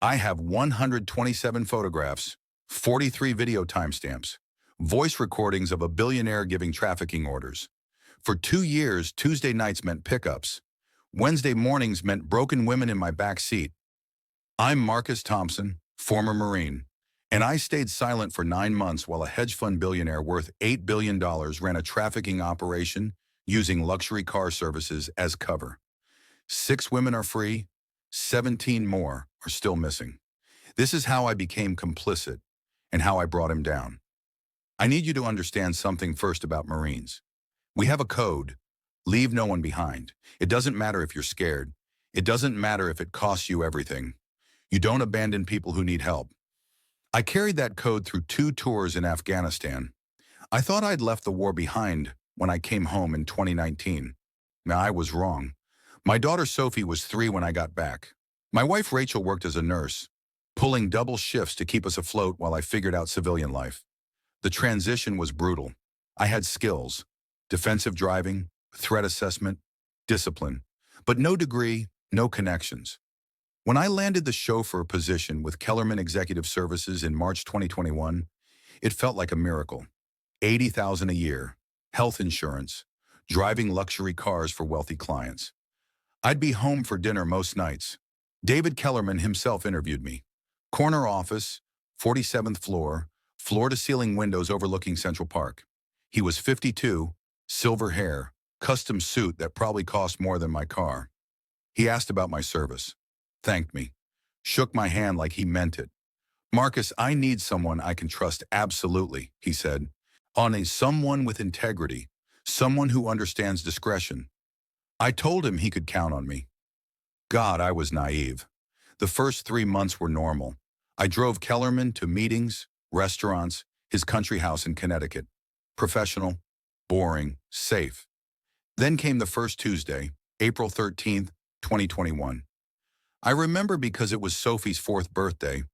I have 127 photographs, 43 video timestamps, voice recordings of a billionaire giving trafficking orders. For 2 years, Tuesday nights meant pickups. Wednesday mornings meant broken women in my back seat. I'm Marcus Thompson, former Marine, and I stayed silent for 9 months while a hedge fund billionaire worth $8 billion ran a trafficking operation using luxury car services as cover. 6 women are free, 17 more are still missing. This is how I became complicit and how I brought him down. I need you to understand something first about Marines. We have a code: leave no one behind. It doesn't matter if you're scared. It doesn't matter if it costs you everything. You don't abandon people who need help. I carried that code through 2 tours in Afghanistan. I thought I'd left the war behind when I came home in 2019. Now, I was wrong. My daughter Sophie was 3 when I got back. My wife Rachel worked as a nurse, pulling double shifts to keep us afloat while I figured out civilian life. The transition was brutal. I had skills: defensive driving, threat assessment, discipline, but no degree, no connections. When I landed the chauffeur position with Kellerman Executive Services in March 2021, it felt like a miracle. $80,000 a year, health insurance, driving luxury cars for wealthy clients. I'd be home for dinner most nights. David Kellerman himself interviewed me. Corner office, 47th floor, floor-to-ceiling windows overlooking Central Park. He was 52, silver hair, custom suit that probably cost more than my car. He asked about my service, thanked me, shook my hand like he meant it. "Marcus, I need someone I can trust absolutely," he said. Someone with integrity, someone who understands discretion." I told him he could count on me. God, I was naive. The first 3 months were normal. I drove Kellerman to meetings, restaurants, his country house in Connecticut. Professional, boring, safe. Then came the first Tuesday, April 13th, 2021. I remember because it was Sophie's 4th birthday.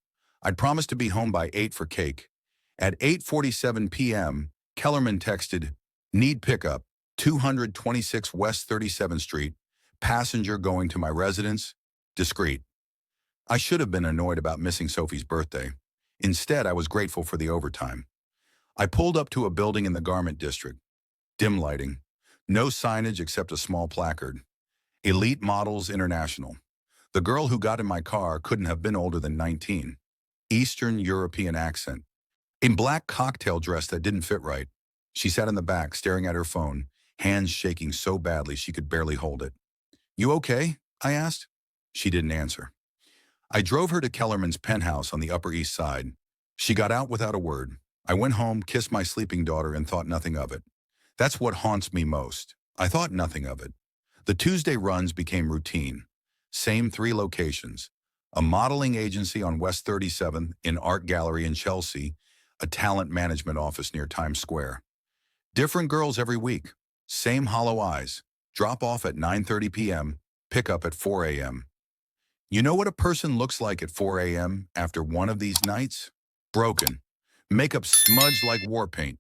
I'd promised to be home by 8 for cake. At 8:47 p.m., Kellerman texted, "Need pickup, 226 West 37th Street, passenger going to my residence, discreet." I should have been annoyed about missing Sophie's birthday. Instead, I was grateful for the overtime. I pulled up to a building in the garment district. Dim lighting. No signage except a small placard. Elite Models International. The girl who got in my car couldn't have been older than 19. Eastern European accent. In black cocktail dress that didn't fit right. She sat in the back, staring at her phone, hands shaking so badly she could barely hold it. "You okay?" I asked. She didn't answer. I drove her to Kellerman's penthouse on the Upper East Side. She got out without a word. I went home, kissed my sleeping daughter, and thought nothing of it. That's what haunts me most. I thought nothing of it. The Tuesday runs became routine. Same 3 locations. A modeling agency on West 37th, an art gallery in Chelsea, a talent management office near Times Square. Different girls every week. Same hollow eyes. Drop off at 9:30 p.m., pick up at 4 a.m. You know what a person looks like at 4 a.m. after one of these nights? Broken. Makeup smudged like war paint.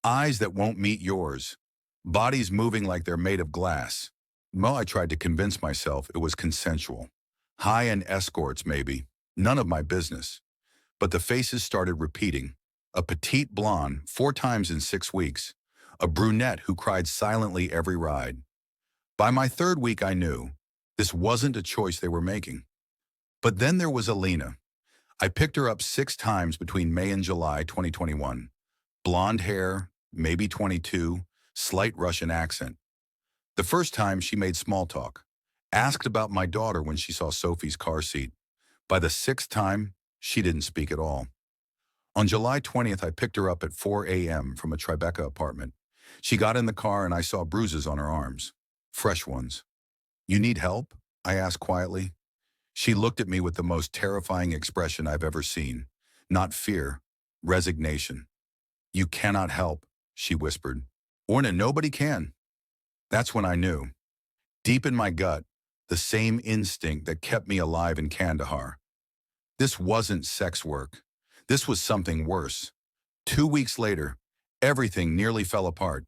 Eyes that won't meet yours. Bodies moving like they're made of glass. Well, I tried to convince myself it was consensual. High-end escorts, maybe. None of my business. But the faces started repeating. A petite blonde, 4 times in 6 weeks. A brunette who cried silently every ride. By my 3rd week, I knew this wasn't a choice they were making. But then there was Alina. I picked her up 6 times between May and July 2021. Blonde hair, maybe 22, slight Russian accent. The first time she made small talk. Asked about my daughter when she saw Sophie's car seat. By the 6th time, she didn't speak at all. On July 20th, I picked her up at 4 a.m. from a Tribeca apartment. She got in the car and I saw bruises on her arms. Fresh ones. "You need help?" I asked quietly. She looked at me with the most terrifying expression I've ever seen. Not fear, resignation. "You cannot help," she whispered. "Orna, nobody can." That's when I knew. Deep in my gut, the same instinct that kept me alive in Kandahar. This wasn't sex work. This was something worse. 2 weeks later, everything nearly fell apart.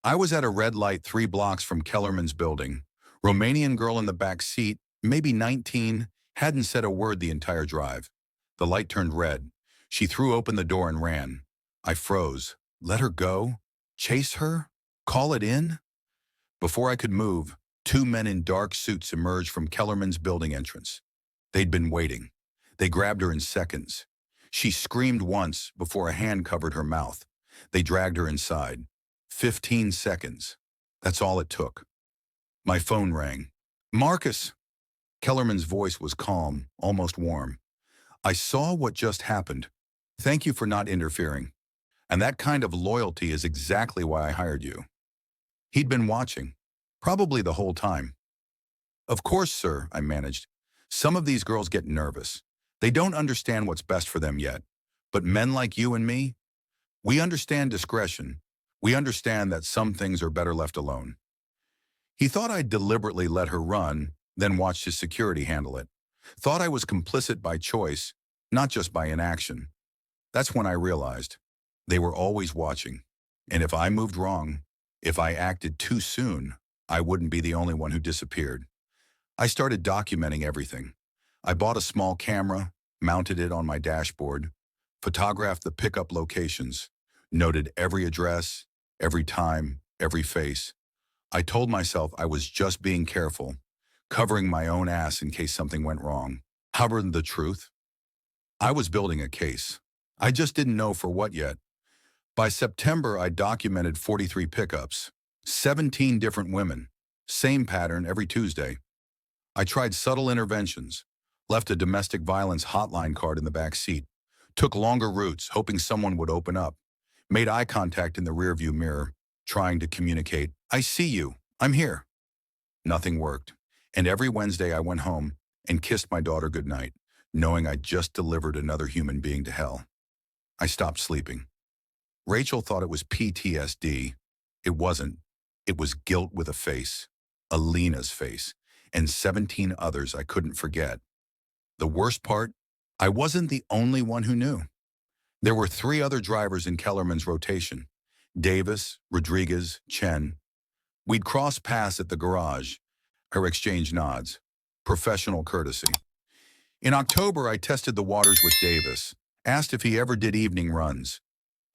I was at a red light 3 blocks from Kellerman's building. Romanian girl in the back seat, maybe 19, Hadn't said a word the entire drive. The light turned red. She threw open the door and ran. I froze. Let her go? Chase her? Call it in? Before I could move, two men in dark suits emerged from Kellerman's building entrance. They'd been waiting. They grabbed her in seconds. She screamed once before a hand covered her mouth. They dragged her inside. 15 seconds. That's all it took. My phone rang. Marcus! Kellerman's voice was calm, almost warm. I saw what just happened. Thank you for not interfering. And that kind of loyalty is exactly why I hired you. He'd been watching, probably the whole time. Of course, sir, I managed. Some of these girls get nervous. They don't understand what's best for them yet. But men like you and me, we understand discretion. We understand that some things are better left alone. He thought I'd deliberately let her run, then watched his security handle it. Thought I was complicit by choice, not just by inaction. That's when I realized they were always watching. And if I moved wrong, if I acted too soon, I wouldn't be the only one who disappeared. I started documenting everything. I bought a small camera, mounted it on my dashboard, photographed the pickup locations, noted every address, every time, every face. I told myself I was just being careful, covering my own ass in case something went wrong. However, the truth? I was building a case. I just didn't know for what yet. By September, I documented 43 pickups, 17 different women, same pattern every Tuesday. I tried subtle interventions, left a domestic violence hotline card in the back seat, took longer routes, hoping someone would open up, made eye contact in the rearview mirror, trying to communicate, I see you, I'm here. Nothing worked, and every Wednesday I went home and kissed my daughter goodnight, knowing I'd just delivered another human being to hell. I stopped sleeping. Rachel thought it was PTSD. It wasn't. It was guilt with a face, Alina's face, and 17 others I couldn't forget. The worst part, I wasn't the only one who knew. There were 3 other drivers in Kellerman's rotation, Davis, Rodriguez, Chen. We'd cross paths at the garage, or exchange nods. Professional courtesy. In October, I tested the waters with Davis, asked if he ever did evening runs.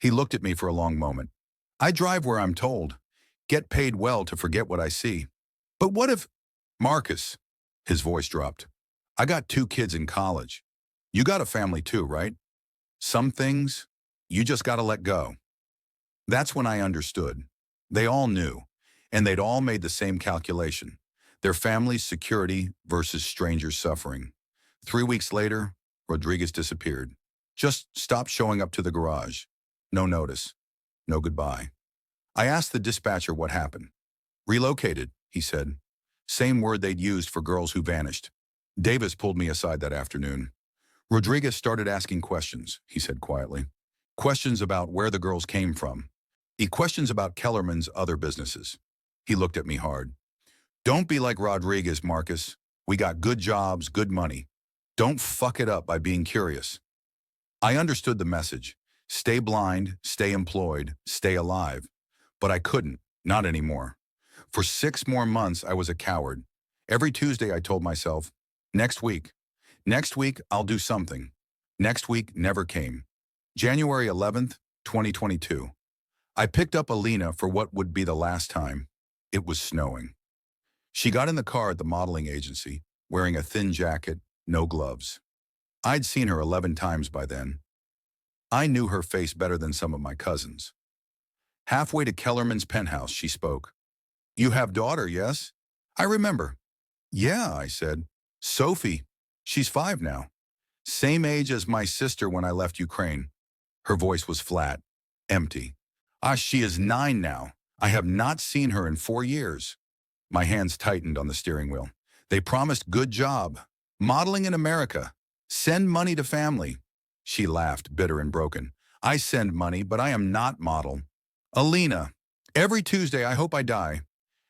He looked at me for a long moment. I drive where I'm told. Get paid well to forget what I see. But what if... Marcus, his voice dropped. I got 2 kids in college. You got a family too, right? Some things, you just gotta let go. That's when I understood. They all knew, and they'd all made the same calculation. Their family's security versus strangers' suffering. 3 weeks later, Rodriguez disappeared. Just stopped showing up to the garage. No notice. No goodbye. I asked the dispatcher what happened. Relocated, he said. Same word they'd used for girls who vanished. Davis pulled me aside that afternoon. Rodriguez started asking questions, he said quietly. Questions about where the girls came from. Questions about Kellerman's other businesses. He looked at me hard. Don't be like Rodriguez, Marcus. We got good jobs, good money. Don't fuck it up by being curious. I understood the message. Stay blind, stay employed, stay alive. But I couldn't, not anymore. For 6 more months, I was a coward. Every Tuesday, I told myself, next week, I'll do something. Next week never came. January 11th, 2022. I picked up Alina for what would be the last time. It was snowing. She got in the car at the modeling agency, wearing a thin jacket, no gloves. I'd seen her 11 times by then. I knew her face better than some of my cousins. Halfway to Kellerman's penthouse, she spoke. You have daughter, yes? I remember. Yeah, I said. Sophie. She's 5 now. Same age as my sister when I left Ukraine. Her voice was flat, empty. She is 9 now. I have not seen her in 4 years. My hands tightened on the steering wheel. They promised good job. Modeling in America. Send money to family. She laughed, bitter and broken. I send money, but I am not model. Alina, every Tuesday I hope I die.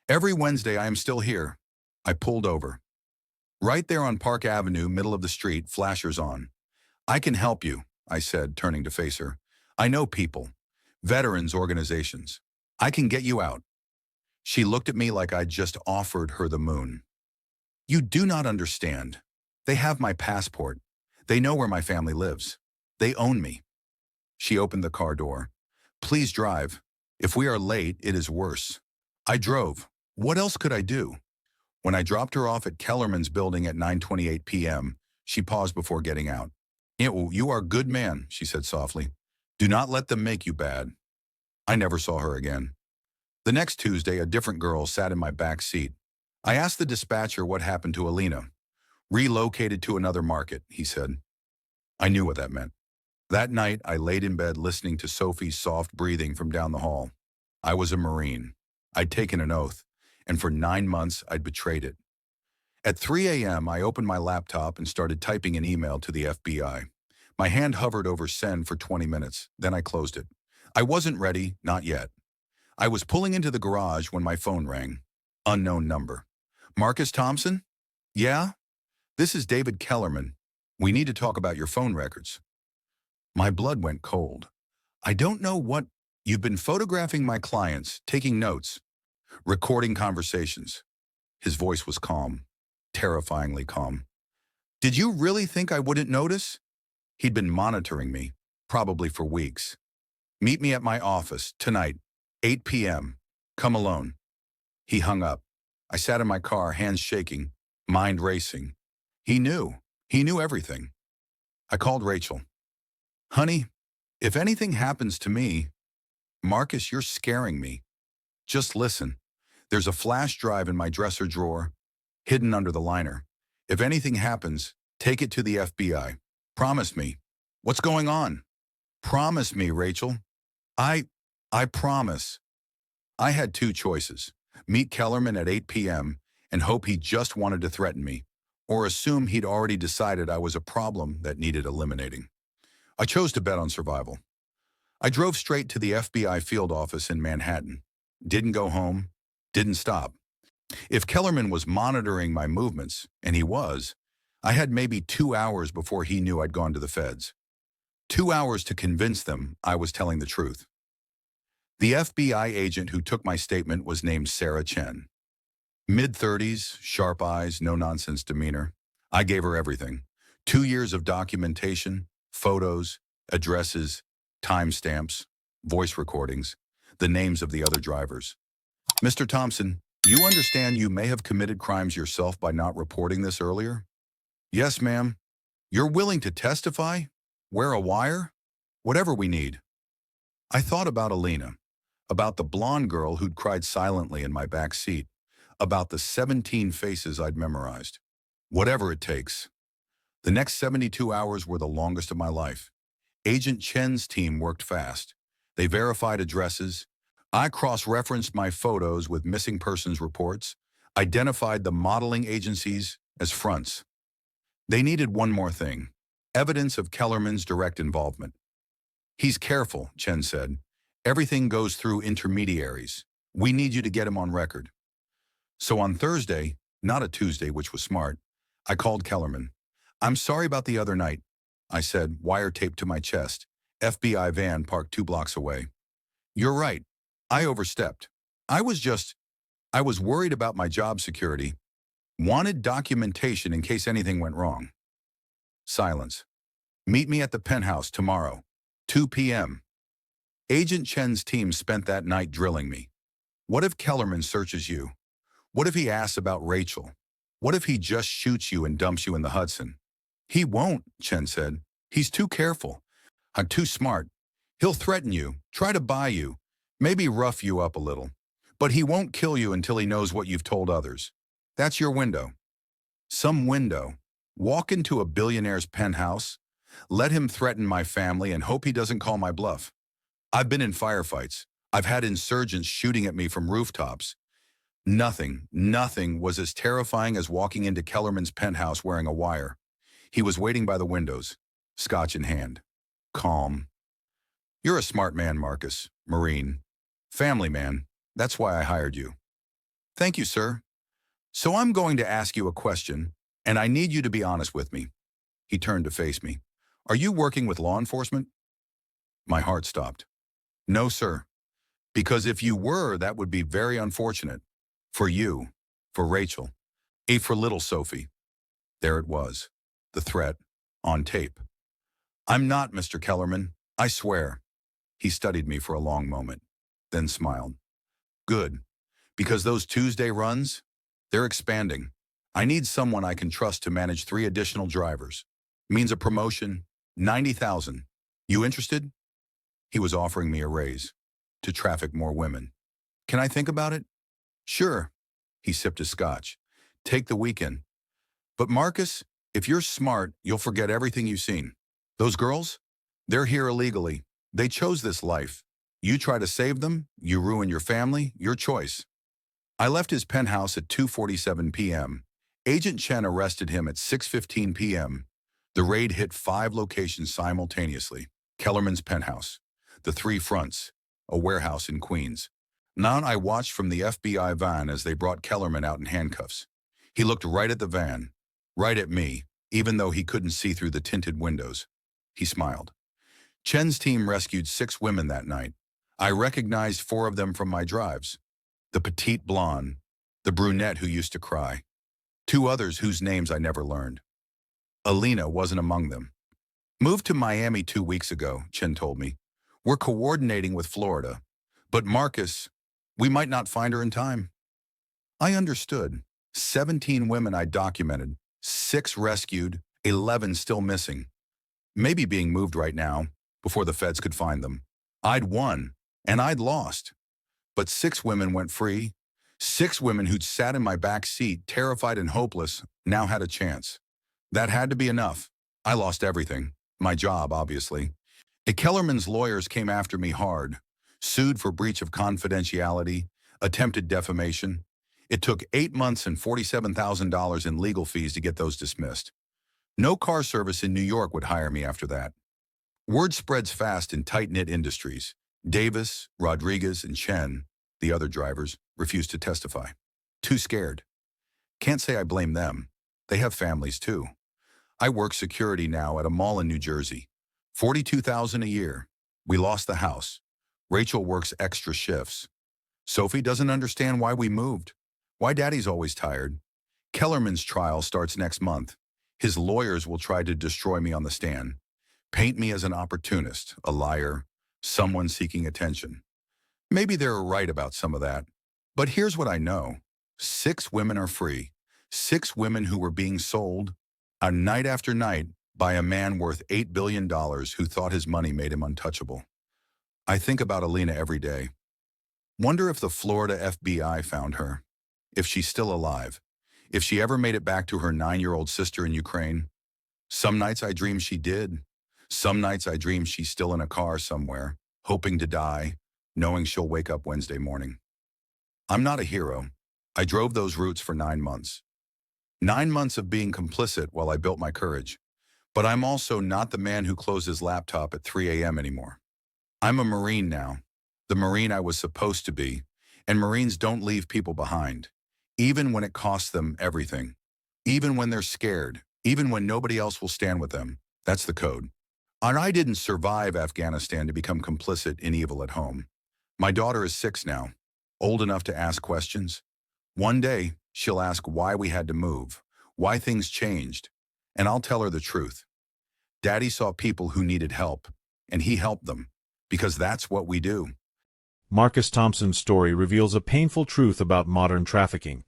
Every Wednesday I am still here. I pulled over. Right there on Park Avenue, middle of the street, flashers on. I can help you, I said, turning to face her. I know people. Veterans organizations. I can get you out. She looked at me like I'd just offered her the moon. You do not understand. They have my passport. They know where my family lives. They own me. She opened the car door. Please drive. If we are late, it is worse. I drove. What else could I do? When I dropped her off at Kellerman's building at 9:28 p.m., she paused before getting out. You are a good man, she said softly. Do not let them make you bad. I never saw her again. The next Tuesday, a different girl sat in my back seat. I asked the dispatcher what happened to Alina. Relocated to another market, he said. I knew what that meant. That night, I laid in bed listening to Sophie's soft breathing from down the hall. I was a Marine. I'd taken an oath, and for 9 months, I'd betrayed it. At 3 a.m., I opened my laptop and started typing an email to the FBI. My hand hovered over send for 20 minutes, then I closed it. I wasn't ready, not yet. I was pulling into the garage when my phone rang. Unknown number. Marcus Thompson? Yeah? This is David Kellerman. We need to talk about your phone records. My blood went cold. I don't know what. You've been photographing my clients, taking notes, recording conversations. His voice was calm, terrifyingly calm. Did you really think I wouldn't notice? He'd been monitoring me, probably for weeks. Meet me at my office, tonight, 8 p.m. Come alone. He hung up. I sat in my car, hands shaking, mind racing. He knew everything. I called Rachel. Honey, if anything happens to me, Marcus, you're scaring me. Just listen. There's a flash drive in my dresser drawer, hidden under the liner. If anything happens, take it to the FBI. Promise me. What's going on? Promise me, Rachel. I promise. I had two choices. Meet Kellerman at 8 p.m. and hope he just wanted to threaten me, or assume he'd already decided I was a problem that needed eliminating. I chose to bet on survival. I drove straight to the FBI field office in Manhattan. Didn't go home, didn't stop. If Kellerman was monitoring my movements, and he was, I had maybe 2 hours before he knew I'd gone to the feds. 2 hours to convince them I was telling the truth. The FBI agent who took my statement was named Sarah Chen. Mid-30s, sharp eyes, no-nonsense demeanor. I gave her everything. 2 years of documentation, photos, addresses, timestamps, voice recordings, the names of the other drivers. Mr. Thompson, you understand you may have committed crimes yourself by not reporting this earlier? Yes, ma'am. You're willing to testify? Wear a wire? Whatever we need. I thought about Alina, about the blonde girl who'd cried silently in my back seat, about the 17 faces I'd memorized. Whatever it takes. The next 72 hours were the longest of my life. Agent Chen's team worked fast. They verified addresses. I cross-referenced my photos with missing persons reports, identified the modeling agencies as fronts. They needed one more thing, evidence of Kellerman's direct involvement. He's careful, Chen said. Everything goes through intermediaries. We need you to get him on record. So on Thursday, not a Tuesday, which was smart, I called Kellerman. I'm sorry about the other night, I said, wire taped to my chest. FBI van parked 2 blocks away. You're right. I overstepped. I was worried about my job security. Wanted documentation in case anything went wrong. Silence. Meet me at the penthouse tomorrow, 2 p.m. Agent Chen's team spent that night drilling me. What if Kellerman searches you? What if he asks about Rachel? What if he just shoots you and dumps you in the Hudson? He won't, Chen said. He's too careful. I'm too smart. He'll threaten you, try to buy you, maybe rough you up a little. But he won't kill you until he knows what you've told others. That's your window. Some window. Walk into a billionaire's penthouse, let him threaten my family and hope he doesn't call my bluff. I've been in firefights. I've had insurgents shooting at me from rooftops. Nothing was as terrifying as walking into Kellerman's penthouse wearing a wire. He was waiting by the windows, scotch in hand. Calm. You're a smart man, Marcus. Marine. Family man. That's why I hired you. Thank you, sir. So I'm going to ask you a question, and I need you to be honest with me. He turned to face me. Are you working with law enforcement? My heart stopped. No, sir. Because if you were, that would be very unfortunate. For you, for Rachel, and for little Sophie. There it was, the threat, on tape. "I'm not, Mr. Kellerman, I swear." He studied me for a long moment, then smiled. "Good, because those Tuesday runs, they're expanding. I need someone I can trust to manage 3 additional drivers. Means a promotion, 90,000. You interested?" He was offering me a raise, to traffic more women. "Can I think about it?" "Sure." He sipped his scotch. "Take the weekend. But Marcus, if you're smart, you'll forget everything you've seen. Those girls? They're here illegally. They chose this life. You try to save them, you ruin your family, your choice." I left his penthouse at 2:47 p.m. Agent Chen arrested him at 6:15 p.m. The raid hit 5 locations simultaneously. Kellerman's penthouse, the 3 fronts, a warehouse in Queens. Now I watched from the FBI van as they brought Kellerman out in handcuffs. He looked right at the van, right at me, even though he couldn't see through the tinted windows. He smiled. Chen's team rescued 6 women that night. I recognized 4 of them from my drives. The petite blonde, the brunette who used to cry. 2 others whose names I never learned. Alina wasn't among them. "Moved to Miami 2 weeks ago," Chen told me. "We're coordinating with Florida. But Marcus, we might not find her in time." I understood. 17 women I documented, 6 rescued, 11 still missing. Maybe being moved right now, before the feds could find them. I'd won, and I'd lost. But 6 women went free. 6 women who'd sat in my back seat, terrified and hopeless, now had a chance. That had to be enough. I lost everything. My job, obviously. Kellerman's lawyers came after me hard, sued for breach of confidentiality, attempted defamation. It took 8 months and $47,000 in legal fees to get those dismissed. No car service in New York would hire me after that. Word spreads fast in tight-knit industries. Davis, Rodriguez, and Chen, the other drivers, refused to testify. Too scared. Can't say I blame them. They have families too. I work security now at a mall in New Jersey. $42,000 a year. We lost the house. Rachel works extra shifts. Sophie doesn't understand why we moved. Why Daddy's always tired. Kellerman's trial starts next month. His lawyers will try to destroy me on the stand. Paint me as an opportunist, a liar, someone seeking attention. Maybe they're right about some of that. But here's what I know. 6 women are free. 6 women who were being sold, night after night, by a man worth $8 billion who thought his money made him untouchable. I think about Alina every day. Wonder if the Florida FBI found her. If she's still alive. If she ever made it back to her 9-year-old sister in Ukraine. Some nights I dream she did. Some nights I dream she's still in a car somewhere, hoping to die, knowing she'll wake up Wednesday morning. I'm not a hero. I drove those routes for 9 months. 9 months of being complicit while I built my courage. But I'm also not the man who closed his laptop at 3 a.m. anymore. I'm a Marine now, the Marine I was supposed to be, and Marines don't leave people behind, even when it costs them everything, even when they're scared, even when nobody else will stand with them. That's the code. And I didn't survive Afghanistan to become complicit in evil at home. My daughter is 6 now, old enough to ask questions. One day, she'll ask why we had to move, why things changed, and I'll tell her the truth. Daddy saw people who needed help, and he helped them, because that's what we do. Marcus Thompson's story reveals a painful truth about modern trafficking.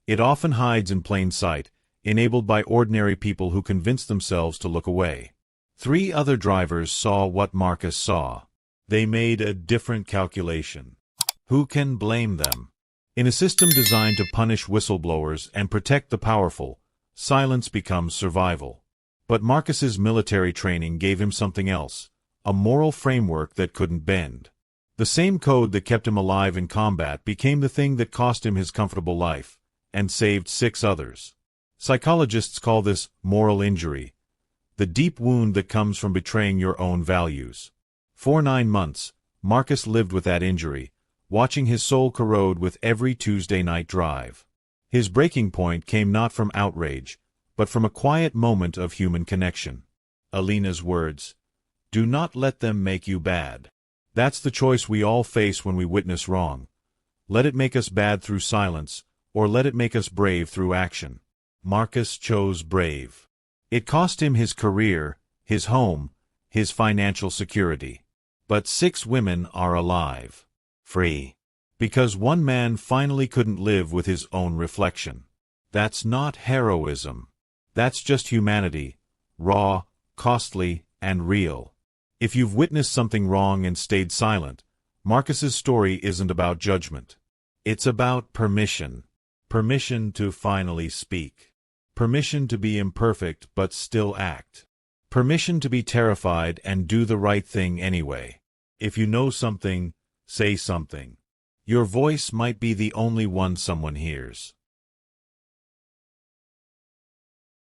It often hides in plain sight, enabled by ordinary people who convince themselves to look away. 3 other drivers saw what Marcus saw. They made a different calculation. Who can blame them? In a system designed to punish whistleblowers and protect the powerful, silence becomes survival. But Marcus's military training gave him something else, a moral framework that couldn't bend. The same code that kept him alive in combat became the thing that cost him his comfortable life, and saved 6 others. Psychologists call this moral injury, the deep wound that comes from betraying your own values. For 9 months, Marcus lived with that injury, watching his soul corrode with every Tuesday night drive. His breaking point came not from outrage, but from a quiet moment of human connection. Alina's words, "Do not let them make you bad." That's the choice we all face when we witness wrong. Let it make us bad through silence, or let it make us brave through action. Marcus chose brave. It cost him his career, his home, his financial security. But 6 women are alive. Free. Because one man finally couldn't live with his own reflection. That's not heroism. That's just humanity, raw, costly, and real. If you've witnessed something wrong and stayed silent, Marcus's story isn't about judgment. It's about permission. Permission to finally speak. Permission to be imperfect but still act. Permission to be terrified and do the right thing anyway. If you know something, say something. Your voice might be the only one someone hears.